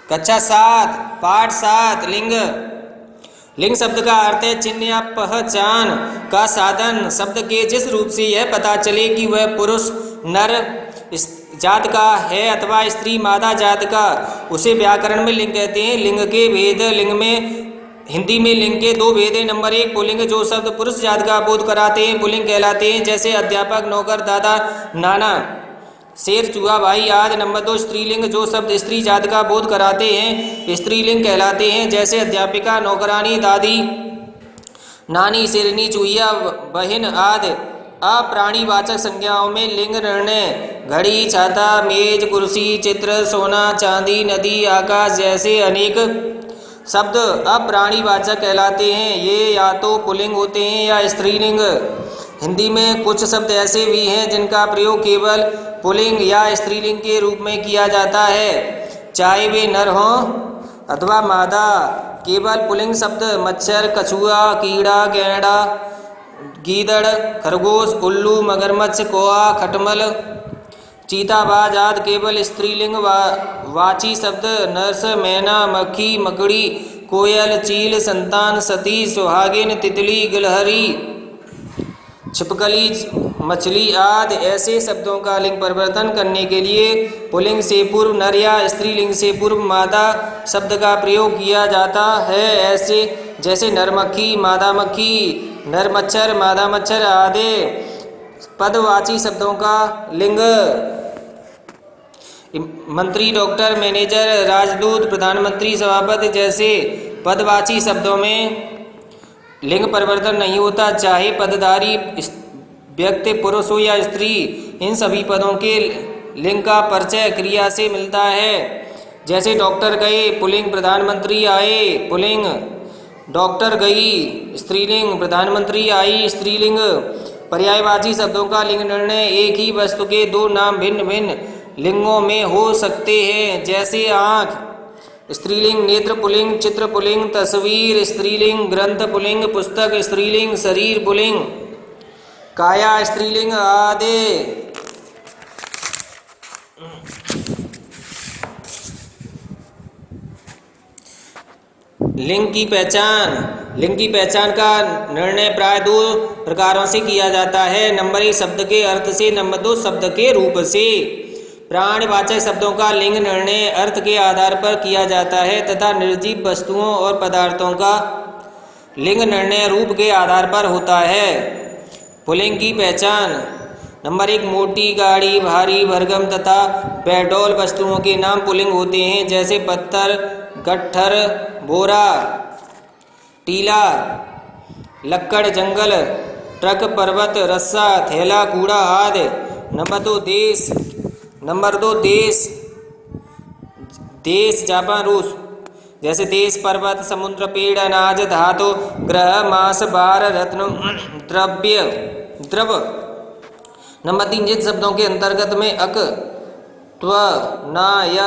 कक्षा 7 पाठ 7 लिंग। लिंग शब्द का अर्थ है चिन्ह या पहचान का साधन। शब्द के जिस रूप से यह पता चले कि वह पुरुष नर जात का है अथवा स्त्री मादा जात का, उसे व्याकरण में लिंग कहते हैं। लिंग के भेद। लिंग में हिंदी में लिंग के 2 भेद हैं। नंबर 1 पुल्लिंग, जो शब्द पुरुष जात का बोध कराते हैं पुल्लिंग कहलाते हैं, जैसे अध्यापक, नौकर, दादा, नाना, शेर, चूहा, भाई आदि। नंबर 2 स्त्रीलिंग, जो शब्द स्त्री जात का बोध कराते हैं स्त्रीलिंग कहलाते हैं, जैसे अध्यापिका, नौकरानी, दादी, नानी, शेरनी, चूहिया, बहन आदि। अप्राणीवाचक संज्ञाओं में लिंग निर्णय घड़ी, छाता, मेज, कुर्सी, चित्र, सोना, चांदी, नदी, आकाश जैसे अनेक शब्द अप्राणीवाचक कहलाते हैं। ये या तो पुल्लिंग होते हैं या स्त्रीलिंग। हिंदी में कुछ शब्द ऐसे भी हैं जिनका प्रयोग केवल पुल्लिंग या स्त्रीलिंग के रूप में किया जाता है, चाहे वे नर हों अथवा मादा। केवल पुल्लिंग शब्द मच्छर, कछुआ, कीड़ा, गैंडा, गीदड़, खरगोश, उल्लू, मगरमच्छ, कौआ, खटमल, चीताबाज आदि केवल स्त्रीलिंग वाची शब्द नर्स, मैना, मक्खी, मकड़ी, कोयल, चील, संतान, सती, सुहागिन, तितली, गिलहरी, छिपकली, मछली आदि ऐसे शब्दों का लिंग परिवर्तन करने के लिए पुल्लिंग से पूर्व नर या स्त्रीलिंग से पूर्व मादा शब्द का प्रयोग किया जाता है। ऐसे जैसे नरमक्खी, मादा मक्खी, नर मच्छर, मादा मच्छर आदि पदवाची शब्दों का लिंग। मंत्री, डॉक्टर, मैनेजर, राजदूत, प्रधानमंत्री, सभापति जैसे पदवाची शब्दों में लिंग परिवर्तन नहीं होता, चाहे पदधारी व्यक्ति पुरुष हो या स्त्री। इन सभी पदों के लिंग का परिचय क्रिया से मिलता है। जैसे डॉक्टर गए पुल्लिंग, प्रधानमंत्री आए पुल्लिंग, डॉक्टर गई स्त्रीलिंग, प्रधानमंत्री आई स्त्रीलिंग। पर्यायवाची शब्दों का लिंग निर्णय एक ही वस्तु के 2 नाम भिन्न भिन्न लिंगों में हो सकते हैं, जैसे आँख स्त्रीलिंग, नेत्र पुल्लिंग, चित्र पुल्लिंग, तस्वीर स्त्रीलिंग, ग्रंथ पुल्लिंग, पुस्तक स्त्रीलिंग, शरीर पुल्लिंग, काया स्त्रीलिंग आदि। लिंग की पहचान। लिंग की पहचान का निर्णय प्राय 2 प्रकारों से किया जाता है। नंबर 1 शब्द के अर्थ से, नंबर 2 शब्द के रूप से। प्राणवाचक शब्दों का लिंग निर्णय अर्थ के आधार पर किया जाता है तथा निर्जीव वस्तुओं और पदार्थों का लिंग निर्णय रूप के आधार पर होता है। पुल्लिंग की पहचान। नंबर 1 मोटी, गाढ़ी, भारी, भरगम तथा बेडौल वस्तुओं के नाम पुल्लिंग होते हैं, जैसे पत्थर, गट्ठर, बोरा, टीला, लक्कड़, जंगल, ट्रक, पर्वत, रस्सा, थैला, कूड़ा आदि। नंबर 2 देश जापान, रूस जैसे देश, पर्वत, समुद्र, पेड़, अनाज, धातु, ग्रह, मांस, बार, रत्न, द्रव। नंबर 3 जिन शब्दों के अंतर्गत में अक, त्व, न, य,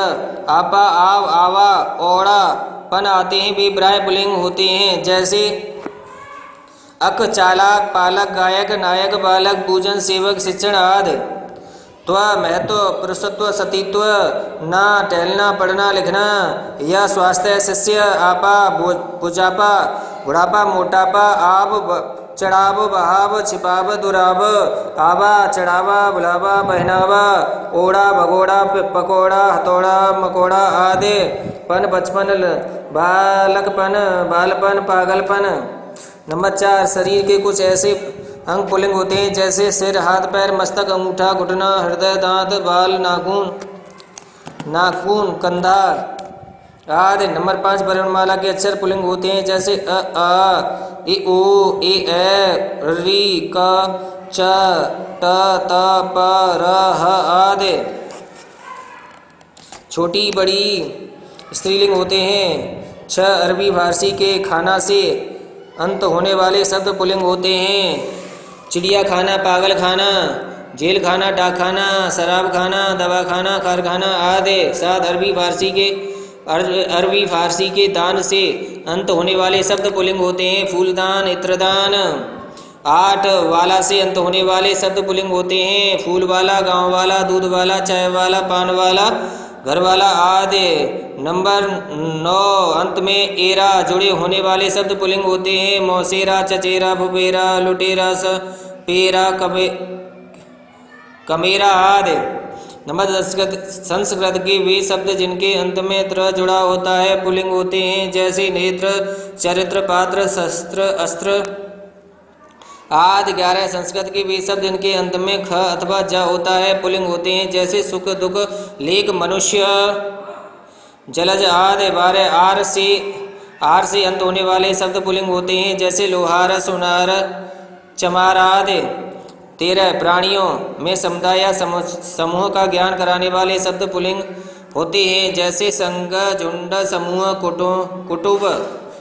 आपा, आव, आवा, ओड़ा, पन आते हैं वे प्राय पुल्लिंग होते हैं, जैसे अक चालाक, पालक, गायक, नायक, बालक, पूजन, सेवक, शिक्षण आदि। त्व महत्व, पुरुषत्व, सतीत्व, न टहलना, पढ़ना, लिखना, या स्वास्थ्य, शिष्य, आपा, बुझापा, बुढ़ापा, मोटापा, आब, चढ़ाव, बहाव, छिपाव, दुराव, आवा, चढ़ावा, बुलावा, पहनावा, ओढ़ा, भगोड़ा, पकौड़ा, हथौड़ा, मकोड़ा आदि। पन, बचपन, बालकपन, बालपन, पागलपन। नंबर 4 शरीर के कुछ ऐसे अंग पुल्लिंग होते हैं, जैसे सिर, हाथ, पैर, मस्तक, अंगूठा, घुटना, हृदय, दांत, बाल, नाखून, कंधा आदि। नंबर 5 वर्णमाला के अक्षर पुल्लिंग होते हैं, जैसे अ, आ, इ, ओ, ए, ऐ, ऋ, क, च, ट, त, प, र, ह आदि। छोटी बड़ी स्त्रीलिंग होते हैं। 6 अरबी फारसी के खाना से अंत होने वाले शब्द पुल्लिंग होते हैं, चिड़िया खाना, पागल खाना, जेल खाना, डाक खाना, शराब खाना, दवा खाना, कारखाना आदि। 7 अरबी फारसी के दान से अंत होने वाले शब्द पुल्लिंग होते हैं, फूलदान, इत्रदान। 8 वाला से अंत होने वाले शब्द पुल्लिंग होते हैं, फूल वाला, गाँव वाला, दूध वाला, चाय वाला, पान वाला घरवाला आदि। नंबर 9, अंत में एरा जुड़े होने वाले शब्द पुल्लिंग होते हैं। मौसेरा, चचेरा, फुफेरा, लुटेरा, सपेरा, कमेरा आदि। नंबर 10, संस्कृत के वे शब्द जिनके अंत में त्र जुड़ा होता है पुल्लिंग होते हैं, जैसे नेत्र, चरित्र, पात्र, शस्त्र, अस्त्र आदि। 11, संस्कृत के वे शब्द जिनके अंत में ख अथवा ज होता है पुल्लिंग होते हैं, जैसे सुख, दुख, लेख, मनुष्य, जलज आदि। 12, आर से अंत होने वाले शब्द पुल्लिंग होते हैं, जैसे लोहार, सुनार, चमार आदि। 13, प्राणियों में समुदाय या समूह का ज्ञान कराने वाले शब्द पुल्लिंग होते हैं, जैसे संघ, झुंड, समूह, कुटुंब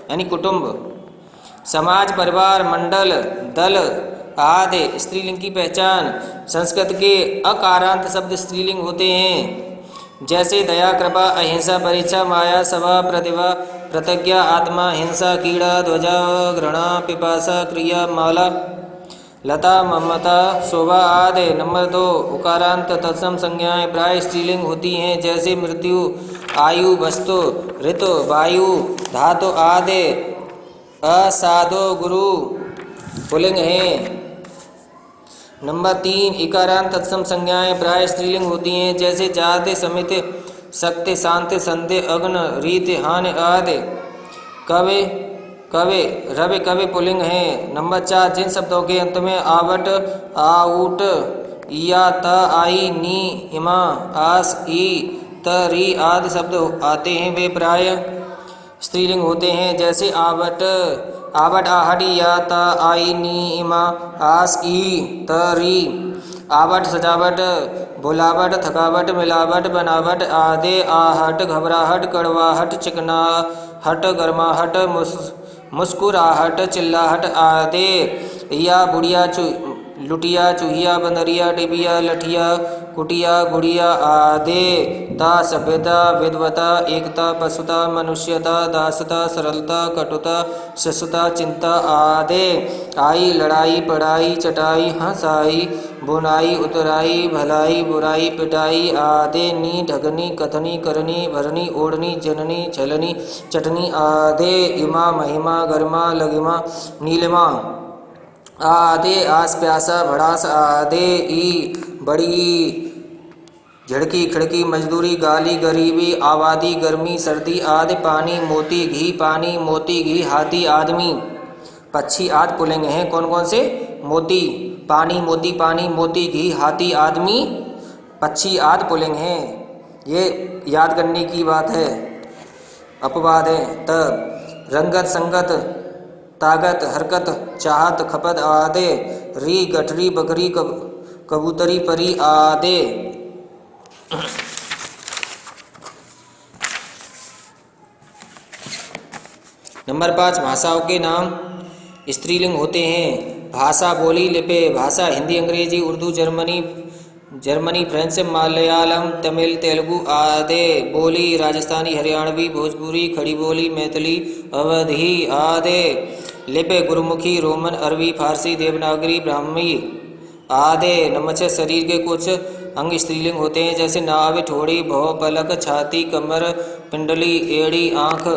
यानी कुटुंब, समाज, परिवार, मंडल, दल आदि। स्त्रीलिंग की पहचान। संस्कृत के अकारांत शब्द स्त्रीलिंग होते हैं, जैसे दया, कृपा, अहिंसा, परीक्षा, माया, सभा, प्रतिभा, प्रतिज्ञा, आत्मा, हिंसा, कीड़ा, ध्वजा, घृणा, पिपासा, क्रिया, माला, लता, ममता, शोभा आदि। नंबर 2, उकारांत तत्सम संज्ञाएं प्राय स्त्रीलिंग होती हैं, जैसे मृत्यु, आयु, वस्तु, ऋतु, वायु, धातु आदि। असाधो, गुरु पुल्लिंग हैं। नंबर 3, इकारांत तत्सम संज्ञाएं प्राय स्त्रीलिंग होती हैं, जैसे जाति, समिति, शक्ति, शांति, संधि, अग्न, रीति, हानि आदि। रवि कवि पुल्लिंग हैं। नंबर 4, जिन शब्दों के अंत में आवट, आउट, या, त, आई, नी, इमा, आस, ई, त, री आदि शब्द आते हैं, वे प्राय स्त्रीलिंग होते हैं, जैसे आवट, आहट, या, त, आई, नी, इमा, आस, ई, त, री। आवट, सजावट, बुलावट, थकावट, मिलावट, बनावट आदि। आहट, घबराहट, कड़वाहट, चिकनाहट, गर्माहट, मुस्कुराहट, चिल्लाहट आदि। या, बुढ़िया, लुटिया, चूहिया, बंदरिया, डिबिया, लठिया, कुटिया, गुड़िया आदि। ता, सभ्यता, विद्वता, एकता, पशुता, मनुष्यता, दासता, सरलता, कटुता, शिशुता, चिंता आदि। आई, लड़ाई, पढ़ाई, चटाई, हंसाई, बुनाई, उतराई, भलाई, बुराई, पिटाई आदि। नी, ढगनी, कथनी, करनी, भरनी, ओढ़नी, जननी, छलनी, चटनी आदि। इमा, महिमा, गरिमा, लगिमा, नीलिमा आदि। आस, प्यासा, भड़ास आदि। ई, बड़ी, झड़की, खिड़की, मजदूरी, गाली, गरीबी, आबादी, गर्मी, सर्दी आदि। पानी, मोती, घी, हाथी, आदमी, पक्षी आदि पुल्लिंग हैं। कौन कौन से? मोती, पानी, मोती, घी, हाथी, आदमी, पक्षी आदि पुल्लिंग हैं। ये याद करने की बात है। अपवाद है। त, रंगत, संगत, ताकत, हरकत, चाहत, खपत आदि। री, गठरी, बकरी, कबूतरी, परी आदि। नंबर 5, भाषाओं के नाम स्त्रीलिंग होते हैं। भाषा, बोली, लिपि। भाषा, हिंदी, अंग्रेजी, उर्दू, जर्मनी, फ्रेंच, मलयालम, तमिल, तेलुगु आदि। बोली, राजस्थानी, हरियाणवी, भोजपुरी, खड़ी बोली, मैथिली, अवधी आदि। लिपि, गुरुमुखी, रोमन, अरबी, फारसी, देवनागरी, ब्राह्मी आदि। नंबर 6, शरीर के कुछ अंग स्त्रीलिंग होते हैं, जैसे नाभि, ठोड़ी, भौं, पलक, छाती, कमर, पिंडली, एड़ी, आँख,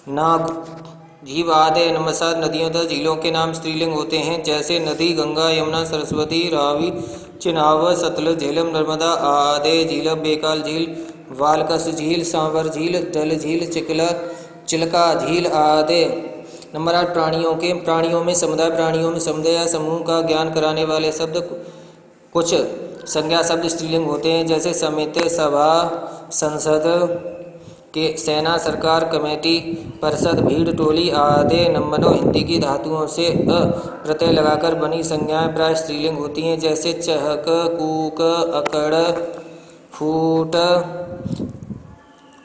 नाक, जीभ आदि। नंबर 7, नदियों तथा झीलों के नाम स्त्रीलिंग होते हैं, जैसे नदी, गंगा, यमुना, सरस्वती, रावी, चिनाब, सतलुज, झेलम, नर्मदा आदि। झील, बेकाल झील, वालकस झील, सांवर झील, डल झील, चिल्का झील आदि। नंबर 8, प्राणियों में समुदाय या समूह का ज्ञान कराने वाले शब्द। कुछ संज्ञा शब्द स्त्रीलिंग होते हैं, जैसे समिति, सभा, संसद, के सेना, सरकार, कमेटी, परिषद, भीड़, टोली आदि। नंबर 9, हिंदी की धातुओं से अ प्रत्यय लगाकर बनी संज्ञाएं प्राय स्त्रीलिंग होती हैं, जैसे चहक, कूक, अकड़, फूट,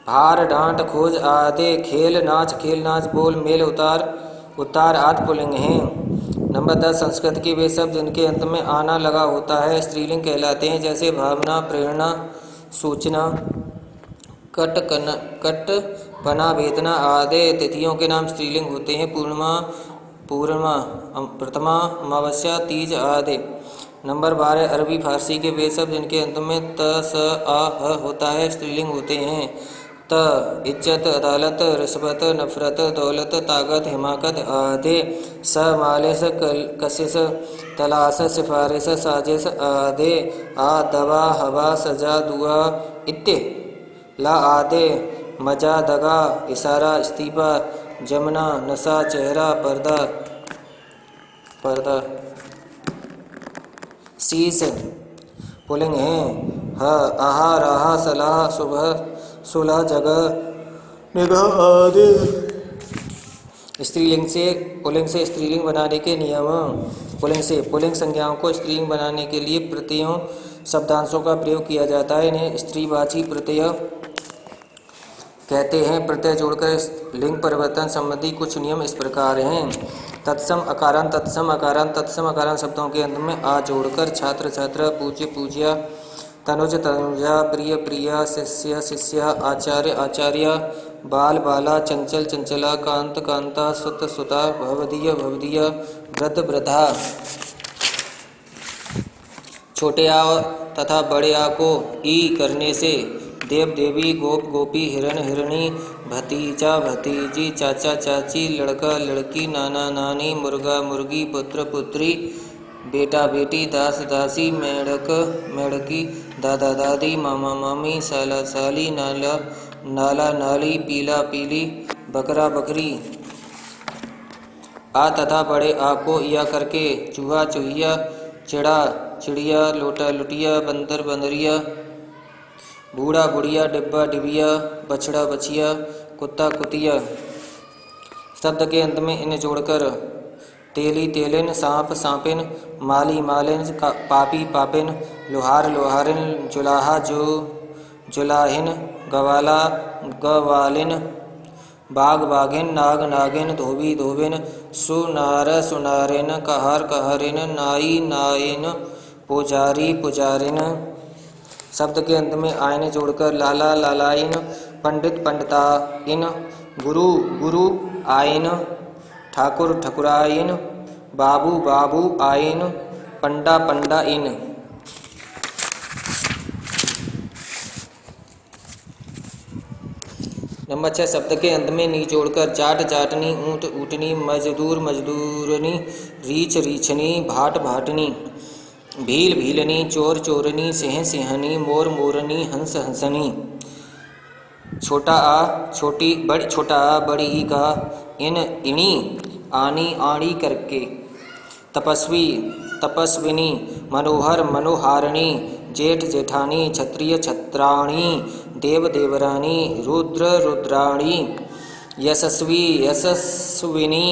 हार, डांट, खोज आदि। खेल, नाच, बोल, मेल, उतार आदि पुल्लिंग हैं। नंबर 10, संस्कृत के वे शब्द जिनके अंत में आना लगा होता है स्त्रीलिंग कहलाते हैं, जैसे भावना, प्रेरणा, सूचना, कटपना, वेदना आदि। तिथियों के नाम स्त्रीलिंग होते हैं, पूर्णिमा, प्रथमा, अमावस्या, तीज आदि। नंबर 12 अरबी फारसी के वे शब्द जिनके अंत में त स आ ह होता है स्त्रीलिंग होते हैं। त इज्जत, अदालत, रिश्वत, नफरत, दौलत, ताकत, हिमाकत आदि। स मालिश, कशिश, तलाश, सिफारिश, साजिश आदि। आ दवा, हवा, सजा, दुआ इत्य। ला आदि, मजा, दगा, इशारा, इस्तीफा, जमना, नशा, चेहरा, पर्दा पर्दा। शीश पुल्लिंग है। ह आहा, राहा, सलाह, सुबह, सुलह, जगह, निगाह आदि। स्त्रीलिंग से पुल्लिंग से स्त्रीलिंग बनाने के नियम। पुल्लिंग से पुल्लिंग संज्ञाओं को स्त्रीलिंग बनाने के लिए प्रत्ययों शब्दांशों का प्रयोग किया जाता है। इन्हें स्त्रीवाची प्रत्यय कहते हैं। प्रत्यय जोड़कर लिंग परिवर्तन संबंधी कुछ नियम इस प्रकार हैं। तत्सम अकारांत, तत्सम अकारांत, तत्सम अकारांत शब्दों के अंत में आ जोड़कर छात्र छात्रा, पूज्य पूज्या, तनुज तनुजा, प्रिय प्रिया, शिष्य शिष्या, आचार्य आचार्य, बाल बाला, चंचल चंचला, कांत कांता, सुत सुता, भवदीय भवदीय, वृद्ध वृद्धा। छोटे आ तथा बड़े आ को ई करने से देव देवी, गोप गोपी, हिरण हिरणी, भतीजा भतीजी, चाचा चाची, लड़का लड़की, नाना नानी, मुर्गा मुर्गी, पुत्र पुत्री, बेटा बेटी, दास दासी, मेढक मेढकी, दादा दादी, मामा मामी, साला साली, नाला नाला नाली, पीला पीली, बकरा बकरी। आ तथा बड़े आ को या करके चूहा चूहिया, चिड़ा चिड़िया, लोटा लुटिया, बंदर बंदरिया, बूढ़ा बुढ़िया, डिब्बा डिबिया, बछड़ा बछिया, कुत्ता कुतिया शब्द के अंत में इन्हें जोड़कर तेली तेलिन, सांप सांपिन, माली मालिन, पापी पापिन, लोहार लोहारिन, जुलाहा जुलाहिन, गवाला गवालिन, बाघ बाघिन, नाग नागिन, धोबी धोबिन, सुनार सुनारिन, कहार कहारिन, नाई नाइन, पुजारी पुजारिन शब्द के अंत में आयन जोड़कर लाला लालाइन, पंडित पंडिताइन, गुरु गुरु आइन, ठाकुर ठकुराइन, बाबू बाबू आइन, पंडा पंडा इन। नंबर 6 शब्द के अंत में नी जोड़कर जाट जाटनी, ऊँट ऊँटनी, मजदूर मजदूरनी, रीछ रीछनी, भाट भाटनी, भील भीलनी, चोर चोरनी, सिंह सिंहनी, मोर मोरनी, हंस हंसनी। छोटा आ छोटी बड़ी, छोटा आ बड़ी ई का इन इनी, आनी आणी करके। तपस्वी तपस्विनी, मनोहर मनोहारिणी, जेठ जेठानी, क्षत्रिय छत्राणी, देव देवरानी, रुद्र रुद्राणी। यशस्वी यशस्विनी,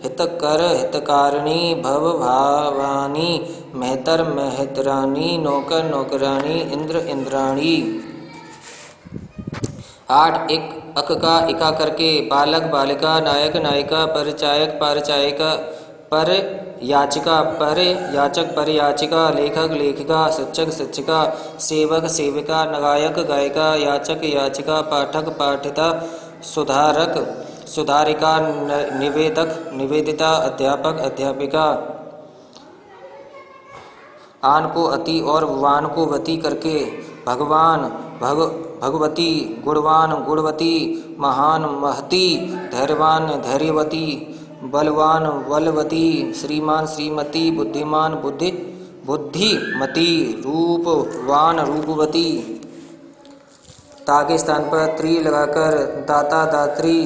हितकर हितकारिणी, भव भावानी, मेहतर मेहतरानी, नौकर नौकरानी, इंद्र इंद्राणी। 8 एक अक का इका करके बालक बालिका, नायक नायिका, परिचायक परिचायिका, पर याचिका पर याचक पर याचिका, लेखक लेखिका, शिक्षक शिक्षिका, सेवक सेविका, गायक गायिका, याचक याचिका, पाठक पाठिता, सुधारक सुधारिका, निवेदक निवेदिता, अध्यापक अध्यापिका। आन को अति और वान को वती करके भगवान भगवती, गुणवान गुणवती, महान महती, धैर्यवान धैर्यवती, बलवान बलवती, श्रीमान श्रीमती, बुद्धिमान बुद्धिमती, रूपवान रूपवती। ता के स्थान पर त्री लगाकर दाता दात्री,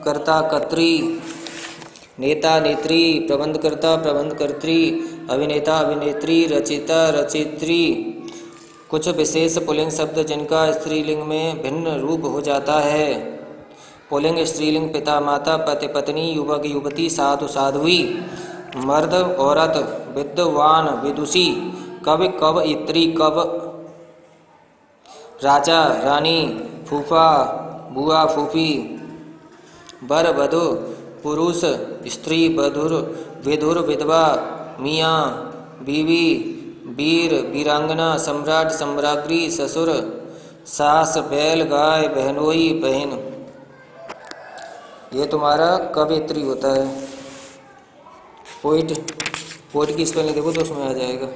कर्ता कर्त्री, नेता नेत्री, प्रबंधकर्ता प्रबंधकर्त्री, अभिनेता अभिनेत्री, रचिता रचित्री। कुछ विशेष पुल्लिंग शब्द जिनका स्त्रीलिंग में भिन्न रूप हो जाता है। पुल्लिंग स्त्रीलिंग पिता माता, पति पत्नी, युवक युवती, साधु साध्वी, मर्द औरत, विद्वान विदुषी, कवि कवयित्री, राजा रानी, फूफा बुआ फूफी, वर वधू, पुरुष स्त्री, बधुर विधुर, विधवा, मियाँ बीवी, वीर वीरांगना, सम्राट सम्राज्ञी, ससुर सास, बैल गाय, बहनोई बहन। ये तुम्हारा कवयित्री होता है। पोइट की स्पेलिंग देखो तो उसमें आ जाएगा।